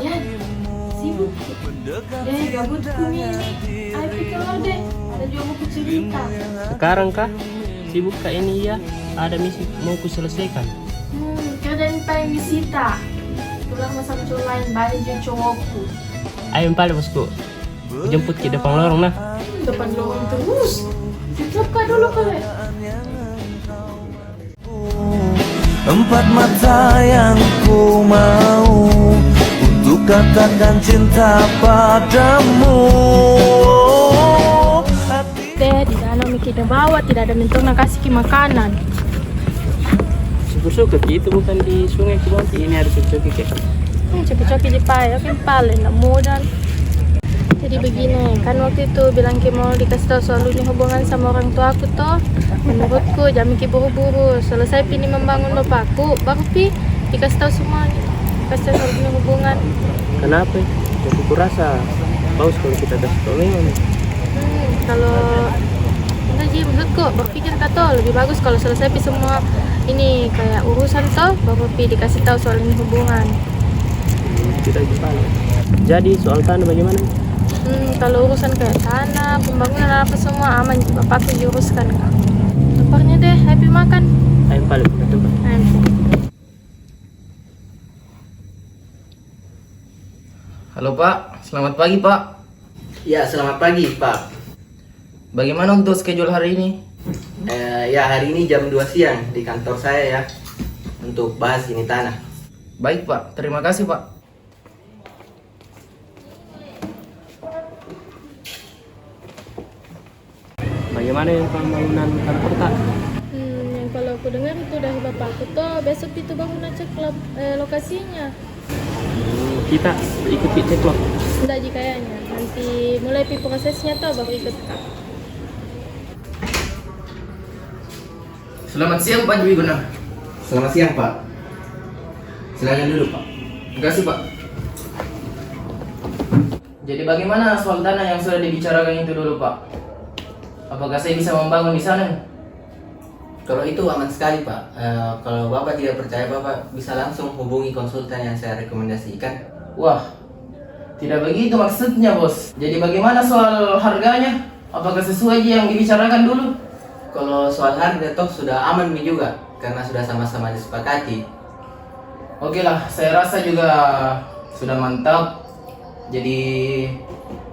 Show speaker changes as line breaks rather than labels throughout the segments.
Jian, sibuk. Gabut kumi ini. Ayo kita keluar deh. Ada juga mau cerita.
Sekarang kah? Sibuk kah ini ya? Ada misi mau ku selesaikan.
Kerjaan paling disita. Tulang masam cowok lain banyak juga cowokku.
Ayo empal bosku. Ku jemput ke depan lorong nah.
Depan lorong terus. Tutup kah dulu kali.
Empat mata yang ku mau untuk katakan cinta padamu.
Teh di danau mikir bawa tidak ada mentong nak kasih ki makanan.
Syukur-syukur itu bukan di sungai Kebonti. Ini ada coki kayak.
Coki-coki di payah kan paling nak modal. Jadi begini, kan waktu itu bilang ki mau dikasih tahu soal ini hubungan sama orang tua aku toh. Menurutku jangan ki buru-buru. Selesai pini membangun bapakku, baru pi dikasih tahu semuanya. Kasih tahu soal ini hubungan.
Kenapa? Jadi ku rasa bagus kalau kita kasih tahu memang.
Kalau enggak sih menurutku berpikir kata lebih bagus kalau selesai pi semua ini kayak urusan toh baru pi dikasih tahu soal ini hubungan.
Tidak jepang. Jadi soal tanah bagaimana?
Kalau urusan kayak tanah, pembangunan apa semua aman, bapakku diuruskan. Laparnya deh, happy makan.
Ayo balik ke tempat.
Halo Pak, selamat pagi Pak.
Ya, selamat pagi Pak.
Bagaimana untuk schedule hari ini?
Ya, hari ini jam 2 siang di kantor saya ya, untuk bahas ini tanah.
Baik Pak, terima kasih Pak.
Bagaimana yang pembangunan kantor tak?
Yang kalau aku dengar itu dari bapakku tuh besok itu baru nak cek lokasinya.
Kita ikut cek loh.
Enggak ji kayaknya. Nanti mulai pi prosesnya tuh baru ikut Kak.
Selamat siang Pak Dwi Guna.
Selamat siang Pak. Silakan dulu Pak.
Terima kasih Pak. Jadi bagaimana soal tanah yang sudah dibicarakan itu dulu Pak? Apakah saya bisa membangun di sana?
Kalau itu aman sekali Pak. Kalau Bapak tidak percaya, Bapak bisa langsung hubungi konsultan yang saya rekomendasikan.
Wah, tidak begitu maksudnya bos. Jadi bagaimana soal harganya? Apakah sesuai yang dibicarakan dulu?
Kalau soal harga toh sudah aman nih juga, karena sudah sama-sama disepakati.
Oke lah, saya rasa juga sudah mantap. Jadi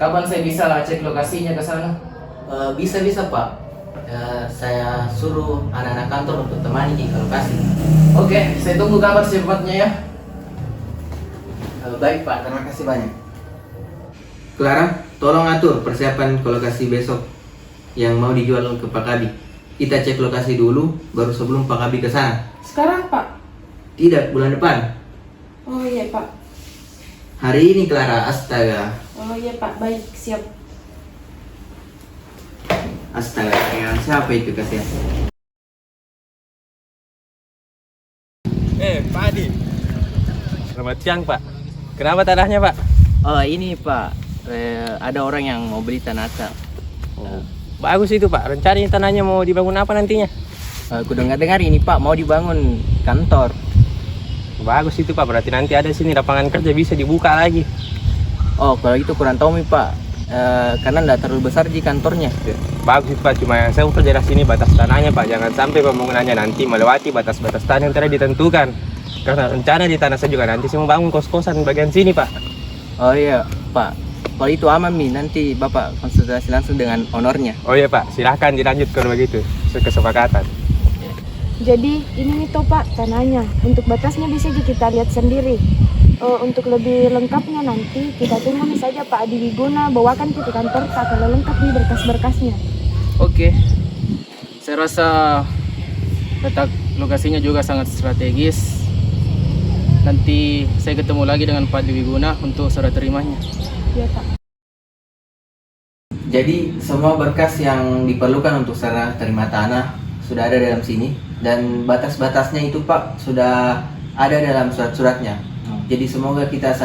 kapan saya bisa cek lokasinya ke sana?
Bisa Pak. Saya suruh anak-anak kantor untuk temani di lokasi.
Oke, saya tunggu kabar secepatnya ya.
Baik Pak, terima kasih banyak. Clara, tolong atur persiapan ke lokasi besok yang mau dijual ke Pak Kabi. Kita cek lokasi dulu, baru sebelum Pak Kabi ke sana.
Sekarang Pak?
Tidak, bulan depan.
Oh iya Pak.
Hari ini Clara, astaga.
Oh iya Pak, baik, siap.
Astaga, sayang, siapa itu kasihan?
Pak Adi. Selamat siang Pak. Kenapa tanahnya Pak?
Oh ini Pak, ada orang yang mau beli tanah tak.
Bagus itu Pak. Rencananya tanahnya mau dibangun apa nantinya?
Aku dengar-dengar ini Pak mau dibangun kantor.
Bagus itu Pak. Berarti nanti ada sini lapangan kerja bisa dibuka lagi.
Oh kalau itu kurang tahu nih Pak, karena tidak terlalu besar di kantornya.
Bagus itu Pak. Cuma yang saya perjelas sini batas tanahnya Pak. Jangan sampai pembangunannya nanti melewati batas-batas tanah yang telah ditentukan. Karena rencana di tanah saya juga nanti saya mau bangun kos-kosan bagian sini Pak.
Oh iya Pak, kalau itu aman nih, nanti Bapak konsultasi langsung dengan ownernya.
Oh iya Pak, silahkan dilanjut kalau begitu. Kesepakatan.
Jadi ini nih toh Pak tanahnya. Untuk batasnya bisa kita lihat sendiri. Untuk lebih lengkapnya nanti kita tunggu nih saja Pak Adi Wiguna bawakan ke kantor Pak kalau lengkap nih berkas-berkasnya.
Oke. Saya rasa letak lokasinya juga sangat strategis. Nanti saya ketemu lagi dengan Pak Dewi Guna untuk serah terimanya.
Iya Pak.
Jadi semua berkas yang diperlukan untuk serah terima tanah sudah ada dalam sini, dan batas-batasnya itu Pak sudah ada dalam surat-suratnya. Jadi semoga kita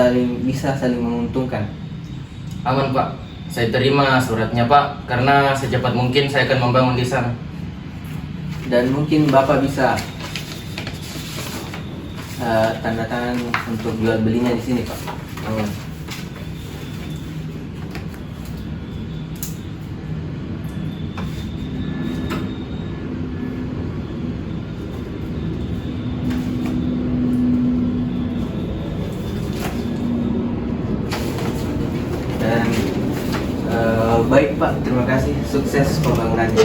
bisa saling menguntungkan.
Aman Pak. Saya terima suratnya Pak, karena secepat mungkin saya akan membangun di sana.
Dan mungkin Bapak bisa tanda tangan untuk jual belinya di sini, Pak. Dan baik Pak, terima kasih. Sukses pembangunannya.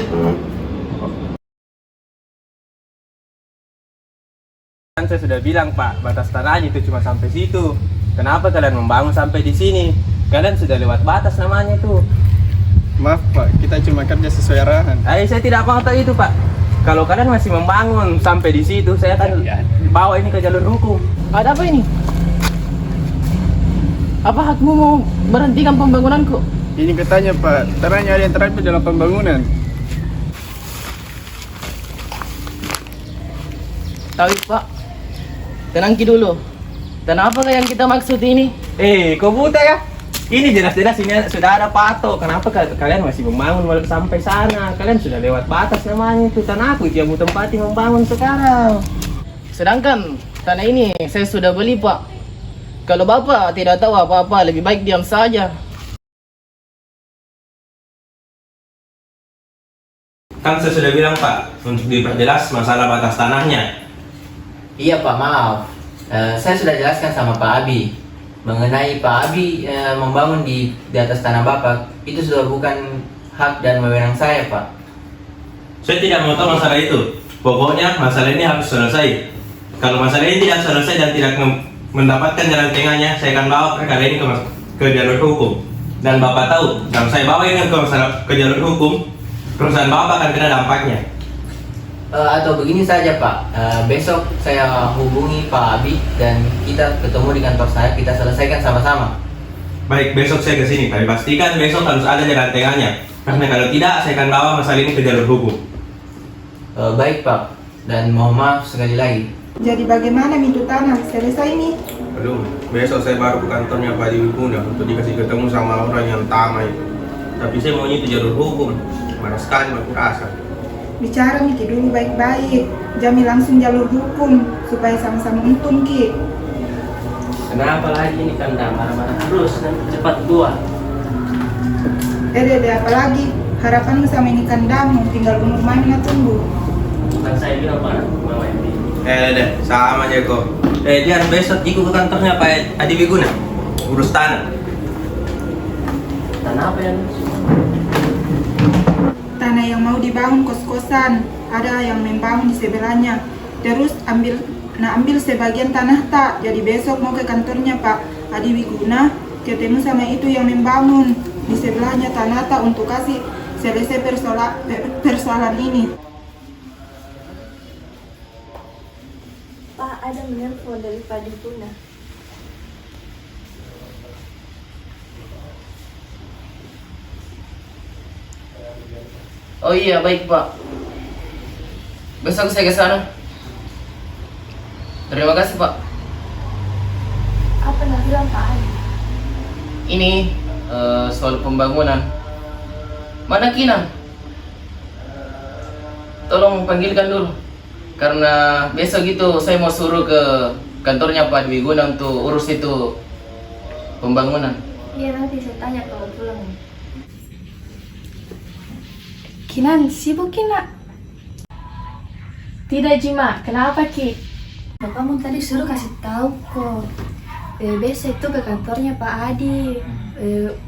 Kan saya sudah bilang Pak, batas tanahnya itu cuma sampai situ. Kenapa kalian membangun sampai di sini? Kalian sudah lewat batas namanya itu.
Maaf Pak, kita cuma kerja sesuai arahan.
Saya tidak mau tahu itu Pak. Kalau kalian masih membangun sampai di situ, saya akan bawa ini ke jalur hukum.
Ada apa ini? Apa hakmu mau berhentikan pembangunanku?
Ini katanya Pak, tanahnya ada yang terlibat dalam pembangunan.
Tahu Pak, tenang Ki dulu. Dan apakah yang kita maksud ini?
Kau buta ya? Ini jelas-jelas ini sudah ada patok. Kenapa kalian masih membangun sampai sana? Kalian sudah lewat batas namanya itu. Tanahku itu yang mau tempati membangun sekarang.
Sedangkan tanah ini saya sudah beli Pak. Kalau Bapak tidak tahu apa-apa, lebih baik diam saja.
Kan saya sudah bilang Pak, untuk diperjelas masalah batas tanahnya.
Iya Pak, maaf. Saya sudah jelaskan sama Pak Abi mengenai Pak Abi membangun di atas tanah Bapak. Itu sudah bukan hak dan wewenang saya, Pak.
Saya tidak mau tahu masalah itu. Pokoknya masalah ini harus selesai. Kalau masalah ini tidak selesai dan tidak mendapatkan jalan tengahnya, saya akan bawa perkara ini ke jalur hukum. Dan Bapak tahu, kalau saya bawa ini ke jalur hukum, perusahaan Bapak akan kena dampaknya.
Atau begini saja Pak, besok saya hubungi Pak Abi dan kita ketemu di kantor saya, kita selesaikan sama-sama.
Baik, besok saya ke sini. Tapi pastikan besok harus ada jalan tengahnya. Karena kalau tidak, saya akan bawa masalah ini ke jalur hukum.
Baik Pak, dan mohon maaf sekali lagi.
Jadi bagaimana minta tanah? Selesai nih.
Belum, besok saya baru ke kantornya Pak Dewi Guna untuk dikasih ketemu sama orang yang tama itu. Tapi saya maunya itu jalur hukum. Mana sekali aku rasa.
Bicara Ki dulu baik-baik. Jami langsung jalur hukum supaya sama-sama untung Ki.
Kenapa lagi ini kan marah-marah terus, nanti cepat tua.
Dede apalagi harapanmu sama ini kandamu tinggal umur mana tunggu.
Kan saya bilang Pak, Mama ini.
Deh, sama aja kok. Jangan besok ikut ke kantornya Pak Adi Wiguna. Urus tanah.
Tanah apa yang?
Tanah yang mau dibangun kos-kosan, ada yang membangun di sebelahnya. Terus ambil sebagian tanah tak. Jadi besok mau ke kantornya Pak Adi Wiguna, ketemu sama itu yang membangun di sebelahnya tanah tak untuk kasih selesai persoalan ini.
Pak, ada menelpon dari Pak Dipuna.
Oh iya, baik Pak. Besok saya ke sana. Terima kasih Pak.
Apa nak bilang Pak Adi?
Ini soal pembangunan. Mana Kinang? Tolong panggilkan dulu. Karena besok itu saya mau suruh ke kantornya Pak Dwi Guna untuk urus itu pembangunan.
Iya, nanti saya tanya kalau pulang. Kinan, sibuk Kina? Tidak Jima, kenapa Ki? Bapakmu tadi suruh kasih tahu kok. Besok itu ke kantornya Pak Adi.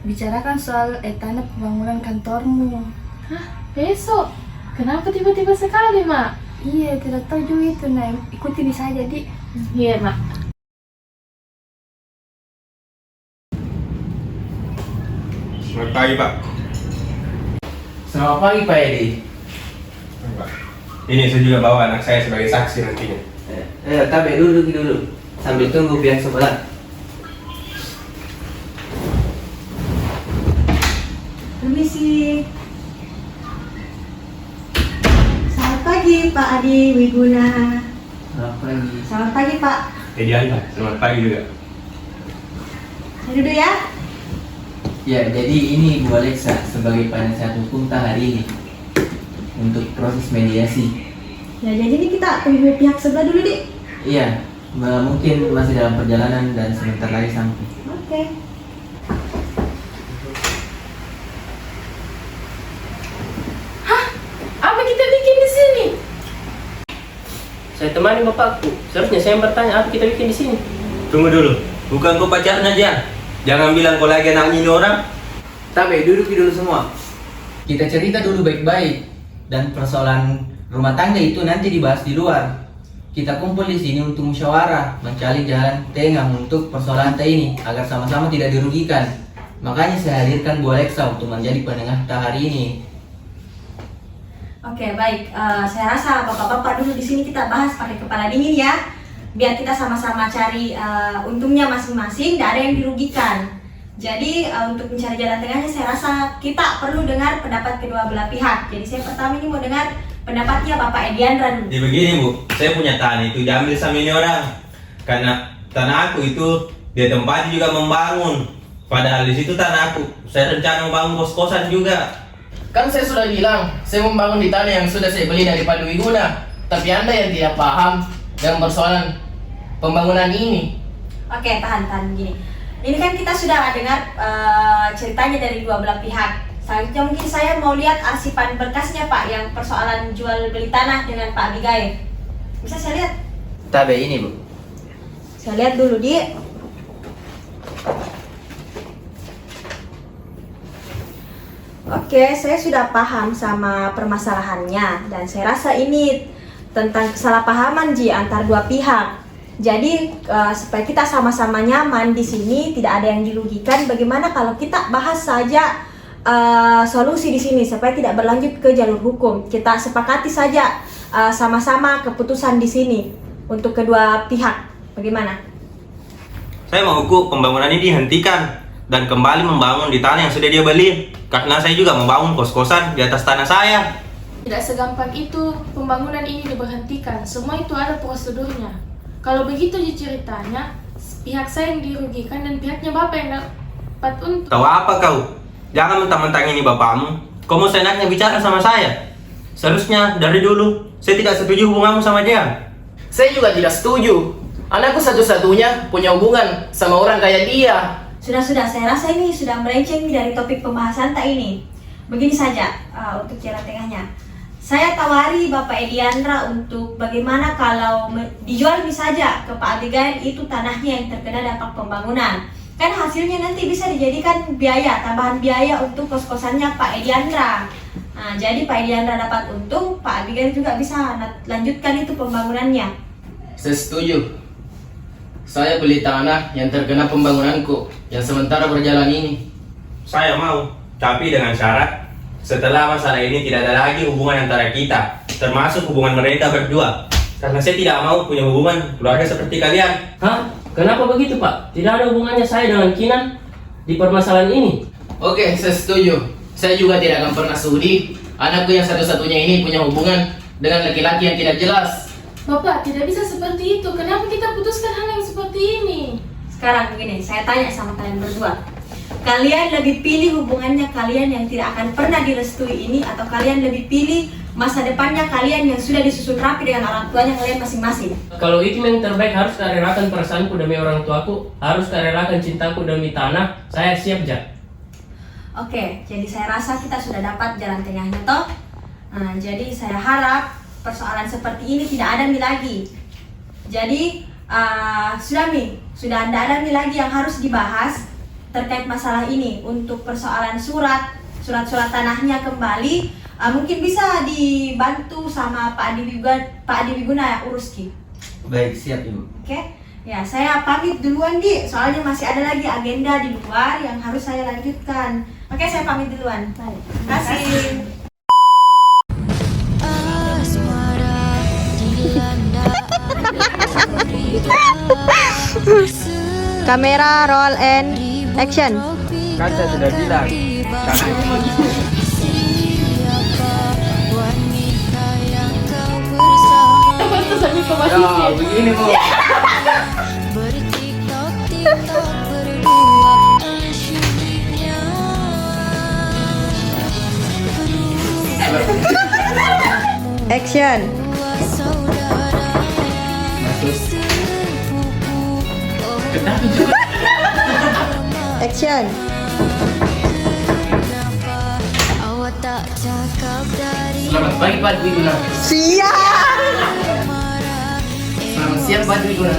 Bicarakan soal tanah pembangunan kantormu. Hah? Besok? Kenapa tiba-tiba sekali, Mak? Iya, tidak tahu juga itu. Nah, ikutin saja, Di. Iya, Mak.
Selamat pagi Pak.
Selamat pagi Pak Edi.
Ini saya juga bawa anak saya sebagai saksi nantinya.
Tapi dulu sambil tunggu pihak sebelah.
Permisi. Selamat pagi Pak Adi Wiguna.
Selamat pagi.
Selamat pagi Pak.
Pak. Selamat pagi juga.
Saya duduk ya.
Ya, jadi ini Bu Alexa sebagai penasihat hukum hari ini untuk proses mediasi.
Ya jadi ini kita tunggu pihak sebelah dulu Dik.
Iya, Mungkin masih dalam perjalanan dan sebentar lagi sampai.
Oke.
Apa kita bikin di sini?
Saya temani bapakku. Seharusnya saya yang bertanya apa kita bikin di sini.
Tunggu dulu, bukan kau pacarnya Jan? Jangan bilang kau lagi anak ini orang.
Tapi duduk dulu semua. Kita cerita dulu baik-baik dan persoalan rumah tangga itu nanti dibahas di luar. Kita kumpul di sini untuk musyawarah, mencari jalan tengah untuk persoalan ini agar sama-sama tidak dirugikan. Makanya saya hadirkan Bu Alexa untuk menjadi penengah hari ini.
Oke, baik. Saya rasa bapak-bapak dulu di sini kita bahas pakai kepala dingin ya, biar kita sama-sama cari untungnya masing-masing, tidak ada yang dirugikan. Jadi untuk mencari jalan tengahnya, saya rasa kita perlu dengar pendapat kedua belah pihak. Jadi saya pertama ini mau dengar pendapatnya Bapak Ediandra dulu.
Jadi begini Bu, saya punya tanah itu diambil sama ini orang. Karena tanah aku itu dia tempatnya juga membangun. Padahal di situ tanah aku, saya rencana membangun kos-kosan juga.
Kan saya sudah bilang, saya membangun di tanah yang sudah saya beli dari Pak Dwi Guna. Tapi Anda yang tidak paham dengan persoalan pembangunan ini.
Oke, tahan gini. Ini kan kita sudah dengar ceritanya dari dua belah pihak. Selanjutnya mungkin saya mau lihat arsipan berkasnya Pak, yang persoalan jual beli tanah dengan Pak Abigail. Bisa saya lihat?
Tapi ini Bu.
Saya lihat dulu Di. Oke, saya sudah paham sama permasalahannya dan saya rasa ini tentang kesalahpahaman Ji antar dua pihak. Jadi supaya kita sama-sama nyaman di sini, tidak ada yang dirugikan. Bagaimana kalau kita bahas saja solusi di sini supaya tidak berlanjut ke jalur hukum. Kita sepakati saja sama-sama keputusan di sini untuk kedua pihak. Bagaimana?
Saya mau pembangunan ini dihentikan dan kembali membangun di tanah yang sudah dia beli. Karena saya juga membangun kos-kosan di atas tanah saya.
Tidak segampang itu pembangunan ini diberhentikan. Semua itu ada prosedurnya. Kalau begitu ceritanya, pihak saya yang dirugikan dan pihaknya Bapak yang dapat untung.
Tahu apa kau? Jangan mentang-mentang ini bapakmu. Kau mau seenaknya bicara sama saya. Seharusnya dari dulu saya tidak setuju hubunganmu sama dia.
Saya juga tidak setuju. Anakku satu-satunya punya hubungan sama orang kayak dia.
Sudah, saya rasa ini sudah melenceng dari topik pembahasan tak ini. Begini saja untuk jalan tengahnya. Saya tawari Bapak Ediandra untuk bagaimana kalau dijual saja ke Pak Abigail itu tanahnya yang terkena dampak pembangunan. Kan hasilnya nanti bisa dijadikan tambahan biaya untuk kos-kosannya Pak Ediandra. Nah, jadi Pak Ediandra dapat untung, Pak Abigail juga bisa lanjutkan itu pembangunannya.
Saya setuju. Saya beli tanah yang terkena pembangunanku yang sementara berjalan ini.
Saya mau, tapi dengan syarat setelah masalah ini tidak ada lagi hubungan antara kita, termasuk hubungan mereka berdua. Karena saya tidak mau punya hubungan keluarga seperti kalian.
Hah? Kenapa begitu Pak? Tidak ada hubungannya saya dengan Kinan di permasalahan ini. Oke, saya setuju. Saya juga tidak akan pernah sudi anakku yang satu-satunya ini punya hubungan dengan laki-laki yang tidak jelas.
Bapak, tidak bisa seperti itu. Kenapa kita putuskan hal yang seperti ini?
Sekarang begini, saya tanya sama kalian berdua. Kalian lebih pilih hubungannya kalian yang tidak akan pernah direstui ini, atau kalian lebih pilih masa depannya kalian yang sudah disusun rapi dengan orang tuanya kalian masing-masing?
Kalau itu yang terbaik, harus karelakan perasaanku demi orang tuaku, harus karelakan cintaku demi tanah. Saya siap, Jak.
Oke, jadi saya rasa kita sudah dapat jalan tengahnya toh. Nah, jadi saya harap persoalan seperti ini tidak ada lagi. Jadi sudah tidak ada lagi yang harus dibahas terkait masalah ini. Untuk persoalan surat-surat tanahnya kembali, mungkin bisa dibantu sama Pak Adi Wiguna ya, urus
Baik, siap Ibu.
Oke, ya saya pamit duluan Di, soalnya masih ada lagi agenda di luar yang harus saya lanjutkan. Oke, saya pamit duluan. Baik, terima kasih.
Kamera roll and action.
Kan saya sudah bilang.
Ya, begini Bu.
Action. Action.
Selamat pagi Pak Dwi Guna.
Siap.
Selamat siang Pak Dwi Guna.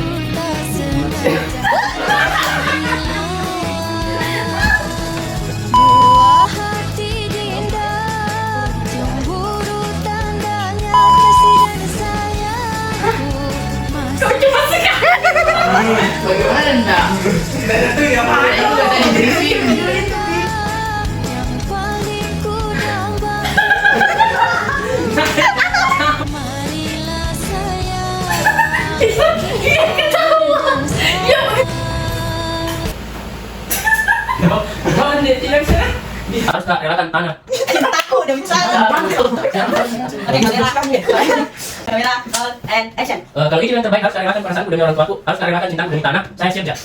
Bagaimana enggak? Itu ya Pak. Itu tadi briefing. Jangan dia tidak bisa. Harus tak relakan tangan.
Cintaku demi saya. Kamera, roll, and action.
Kalau ini yang terbaik harus relakan perasaanku demi orang tuaku, harus relakan cintaku demi tanah. Saya siap, Jak.